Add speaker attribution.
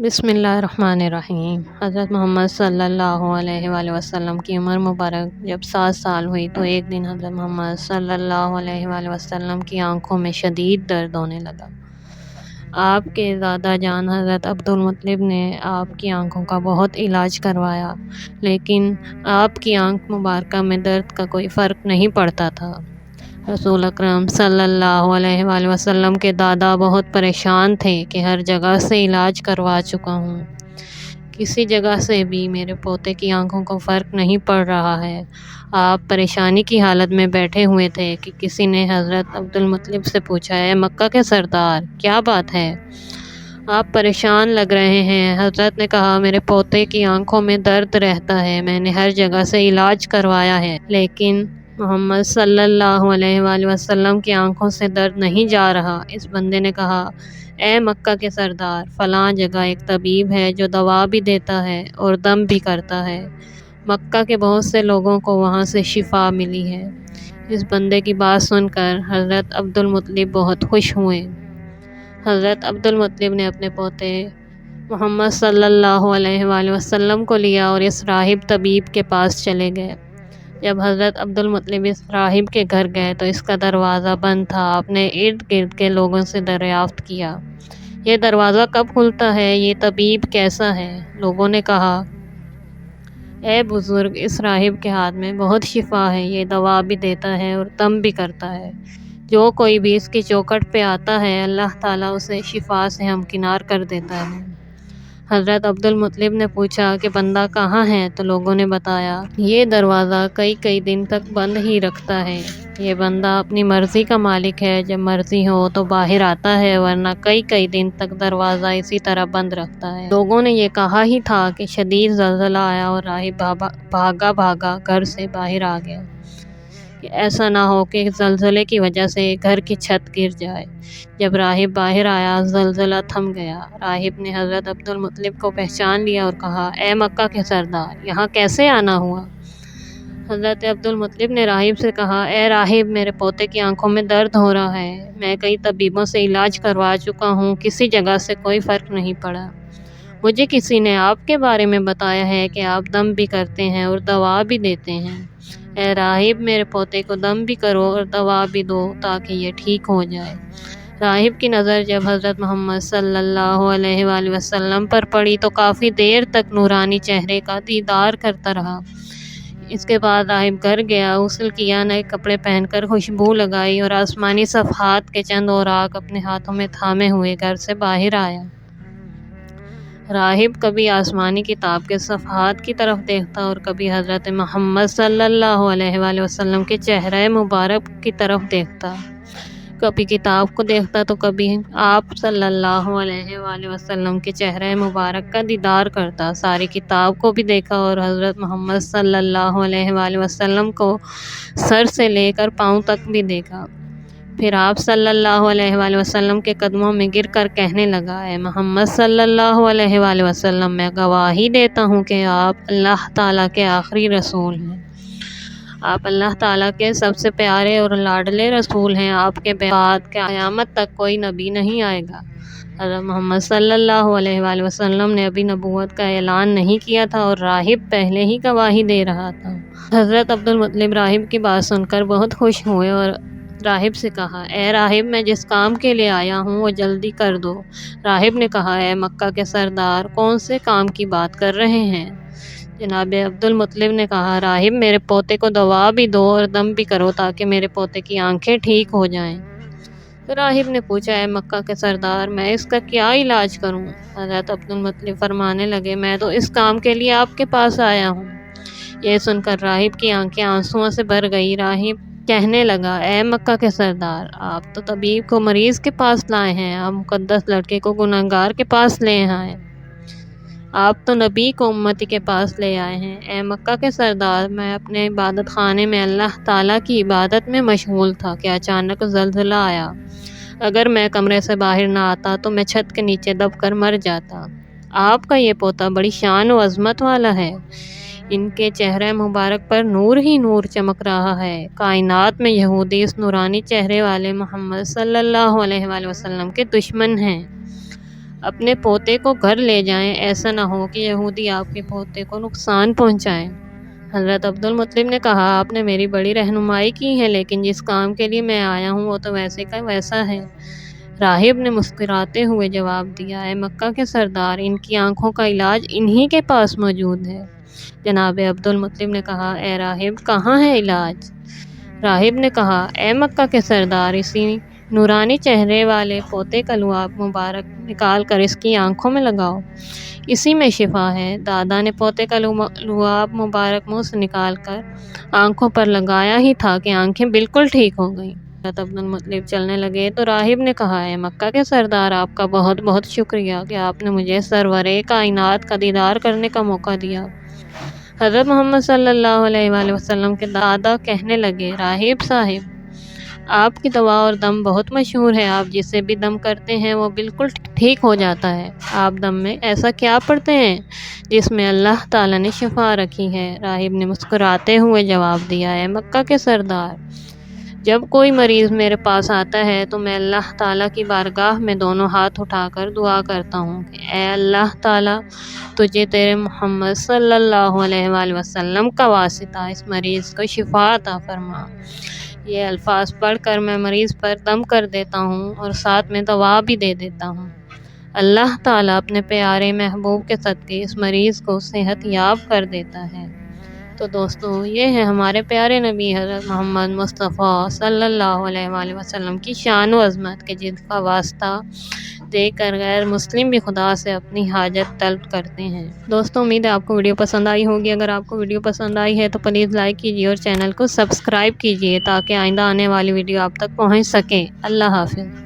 Speaker 1: بسم اللہ الرحمن الرحیم۔ حضرت محمد صلی اللہ علیہ وآلہ وسلم کی عمر مبارک جب 7 سال ہوئی تو ایک دن حضرت محمد صلی اللہ علیہ وآلہ وسلم کی آنکھوں میں شدید درد ہونے لگا۔ آپ کے دادا جان حضرت عبدالمطلب نے آپ کی آنکھوں کا بہت علاج کروایا، لیکن آپ کی آنکھ مبارکہ میں درد کا کوئی فرق نہیں پڑتا تھا۔ رسول اکرم صلی اللہ علیہ وآلہ وسلم کے دادا بہت پریشان تھے کہ ہر جگہ سے علاج کروا چکا ہوں، کسی جگہ سے بھی میرے پوتے کی آنکھوں کو فرق نہیں پڑ رہا ہے۔ آپ پریشانی کی حالت میں بیٹھے ہوئے تھے کہ کسی نے حضرت عبدالمطلب سے پوچھا، اے مکہ کے سردار، کیا بات ہے؟ آپ پریشان لگ رہے ہیں۔ حضرت نے کہا، میرے پوتے کی آنکھوں میں درد رہتا ہے، میں نے ہر جگہ سے علاج کروایا ہے، لیکن محمد صلی اللہ علیہ وآلہ وسلم کی آنکھوں سے درد نہیں جا رہا۔ اس بندے نے کہا، اے مکہ کے سردار، فلاں جگہ ایک طبیب ہے جو دوا بھی دیتا ہے اور دم بھی کرتا ہے۔ مکہ کے بہت سے لوگوں کو وہاں سے شفا ملی ہے۔ اس بندے کی بات سن کر حضرت عبدالمطلب بہت خوش ہوئے۔ حضرت عبدالمطلب نے اپنے پوتے محمد صلی اللہ علیہ وآلہ وسلم کو لیا اور اس راہب طبیب کے پاس چلے گئے۔ جب حضرت عبدالمطلب اس راہب کے گھر گئے تو اس کا دروازہ بند تھا۔ آپ نے ارد گرد کے لوگوں سے دریافت کیا، یہ دروازہ کب کھلتا ہے؟ یہ طبیب کیسا ہے؟ لوگوں نے کہا، اے بزرگ، اس راہب کے ہاتھ میں بہت شفا ہے، یہ دوا بھی دیتا ہے اور دم بھی کرتا ہے۔ جو کوئی بھی اس کی چوکھٹ پہ آتا ہے، اللہ تعالیٰ اسے شفا سے ہمکنار کر دیتا ہے۔ حضرت عبدالمطلب نے پوچھا کہ بندہ کہاں ہے؟ تو لوگوں نے بتایا، یہ دروازہ کئی دن تک بند ہی رکھتا ہے، یہ بندہ اپنی مرضی کا مالک ہے، جب مرضی ہو تو باہر آتا ہے، ورنہ کئی دن تک دروازہ اسی طرح بند رکھتا ہے۔ لوگوں نے یہ کہا ہی تھا کہ شدید زلزلہ آیا اور راہب بھاگا گھر سے باہر آ گیا کہ ایسا نہ ہو کہ زلزلے کی وجہ سے گھر کی چھت گر جائے۔ جب راہب باہر آیا، زلزلہ تھم گیا۔ راہب نے حضرت عبدالمطلب کو پہچان لیا اور کہا، اے مکہ کے سردار، یہاں کیسے آنا ہوا؟ حضرت عبدالمطلب نے راہب سے کہا، اے راہب، میرے پوتے کی آنکھوں میں درد ہو رہا ہے، میں کئی طبیبوں سے علاج کروا چکا ہوں، کسی جگہ سے کوئی فرق نہیں پڑا۔ مجھے کسی نے آپ کے بارے میں بتایا ہے کہ آپ دم بھی کرتے ہیں اور دوا بھی دیتے ہیں۔ اے راہب، میرے پوتے کو دم بھی کرو اور دوا بھی دو تاکہ یہ ٹھیک ہو جائے۔ راہب کی نظر جب حضرت محمد صلی اللہ علیہ وآلہ وسلم پر پڑی تو کافی دیر تک نورانی چہرے کا دیدار کرتا رہا۔ اس کے بعد راہب گھر گیا، غسل کیا، نئے کپڑے پہن کر خوشبو لگائی اور آسمانی صفحات کے چند اوراق اپنے ہاتھوں میں تھامے ہوئے گھر سے باہر آیا۔ راہب کبھی آسمانی کتاب کے صفحات کی طرف دیکھتا اور کبھی حضرت محمد صلی اللہ علیہ وآلہ وسلم کے چہرہ مبارک کی طرف دیکھتا، کبھی کتاب کو دیکھتا تو کبھی آپ صلی اللہ علیہ وآلہ وسلم کے چہرہ مبارک کا دیدار کرتا۔ ساری کتاب کو بھی دیکھا اور حضرت محمد صلی اللہ علیہ وآلہ وسلم کو سر سے لے کر پاؤں تک بھی دیکھا۔ پھر آپ صلی اللہ علیہ وآلہ وسلم کے قدموں میں گر کر کہنے لگا، اے محمد صلی اللہ علیہ وآلہ وسلم، میں گواہی دیتا ہوں کہ آپ اللہ تعالیٰ کے آخری رسول ہیں، آپ اللہ تعالیٰ کے سب سے پیارے اور لاڈلے رسول ہیں، آپ کے بعد قیامت تک کوئی نبی نہیں آئے گا۔ حضرت محمد صلی اللہ علیہ وآلہ وسلم نے ابھی نبوت کا اعلان نہیں کیا تھا اور راہب پہلے ہی گواہی دے رہا تھا۔ حضرت عبدالمطلب راہب کی بات سن کر بہت خوش ہوئے اور راہب سے کہا، اے راہب، میں جس کام کے لیے آیا ہوں وہ جلدی کر دو۔ راہب نے کہا، اے مکہ کے سردار، کون سے کام کی بات کر رہے ہیں؟ جناب عبدالمطلب نے کہا، راہب، میرے پوتے کو دوا بھی دو اور دم بھی کرو تاکہ میرے پوتے کی آنکھیں ٹھیک ہو جائیں۔ تو راہب نے پوچھا، اے مکہ کے سردار، میں اس کا کیا علاج کروں؟ حضرت عبدالمطلب فرمانے لگے، میں تو اس کام کے لیے آپ کے پاس آیا ہوں۔ یہ سن کر راہب کی آنکھیں آنسوؤں سے بھر گئی۔ راہب کہنے لگا، اے مکہ کے سردار، آپ تو طبیب کو مریض کے پاس لائے ہیں، آپ مقدس لڑکے کو گنہگار کے پاس لے آئے، آپ تو نبی کو امتی کے پاس لے آئے ہیں۔ اے مکہ کے سردار، میں اپنے عبادت خانے میں اللہ تعالیٰ کی عبادت میں مشغول تھا کہ اچانک زلزلہ آیا، اگر میں کمرے سے باہر نہ آتا تو میں چھت کے نیچے دب کر مر جاتا۔ آپ کا یہ پوتا بڑی شان و عظمت والا ہے، ان کے چہرہ مبارک پر نور ہی نور چمک رہا ہے، کائنات میں یہودی اس نورانی چہرے والے محمد صلی اللہ علیہ وآلہ وسلم کے دشمن ہیں۔ اپنے پوتے کو گھر لے جائیں، ایسا نہ ہو کہ یہودی آپ کے پوتے کو نقصان پہنچائیں۔ حضرت عبدالمطلب نے کہا، آپ نے میری بڑی رہنمائی کی ہے، لیکن جس کام کے لیے میں آیا ہوں وہ تو ویسے کا ویسا ہے۔ راہب نے مسکراتے ہوئے جواب دیا، اے مکہ کے سردار، ان کی آنکھوں کا علاج انہی کے پاس موجود ہے۔ جناب عبدالمطلب نے کہا، اے راہب، کہاں ہے علاج؟ راہب نے کہا، اے مکہ کے سردار، اسی نورانی چہرے والے پوتے کا لعاب مبارک نکال کر اس کی آنکھوں میں لگاؤ، اسی میں شفا ہے۔ دادا نے پوتے کا لعاب مبارک منہ سے نکال کر آنکھوں پر لگایا ہی تھا کہ آنکھیں بالکل ٹھیک ہو گئیں۔ حضرت عبدالمطلب چلنے لگے تو راہب نے کہا، اے مکہ کے سردار، آپ کا بہت بہت شکریہ کہ آپ نے مجھے سرور کائنات کا دیدار کرنے کا موقع دیا۔ حضرت محمد صلی اللہ علیہ وآلہ وسلم کے دادا کہنے لگے، راہب صاحب، آپ کی دوا اور دم بہت مشہور ہے، آپ جسے بھی دم کرتے ہیں وہ بالکل ٹھیک ہو جاتا ہے۔ آپ دم میں ایسا کیا پڑھتے ہیں جس میں اللہ تعالیٰ نے شفا رکھی ہے؟ راہب نے مسکراتے ہوئے جواب دیا، اے مکہ کے سردار، جب کوئی مریض میرے پاس آتا ہے تو میں اللہ تعالیٰ کی بارگاہ میں دونوں ہاتھ اٹھا کر دعا کرتا ہوں کہ اے اللہ تعالیٰ، تجھے تیرے محمد صلی اللہ علیہ وآلہ وسلم کا واسطہ اس مریض کو شفا عطا فرما۔ یہ الفاظ پڑھ کر میں مریض پر دم کر دیتا ہوں اور ساتھ میں دوا بھی دے دیتا ہوں۔ اللہ تعالیٰ اپنے پیارے محبوب کے صدقے اس مریض کو صحت یاب کر دیتا ہے۔ تو دوستو، یہ ہے ہمارے پیارے نبی حضرت محمد مصطفیٰ صلی اللہ علیہ وآلہ وسلم کی شان و عظمت کے جن کا واسطہ دے کر غیر مسلم بھی خدا سے اپنی حاجت طلب کرتے ہیں۔ دوستو، امید ہے آپ کو ویڈیو پسند آئی ہوگی۔ اگر آپ کو ویڈیو پسند آئی ہے تو پلیز لائک کیجیے اور چینل کو سبسکرائب کیجیے تاکہ آئندہ آنے والی ویڈیو آپ تک پہنچ سکے۔ اللہ حافظ۔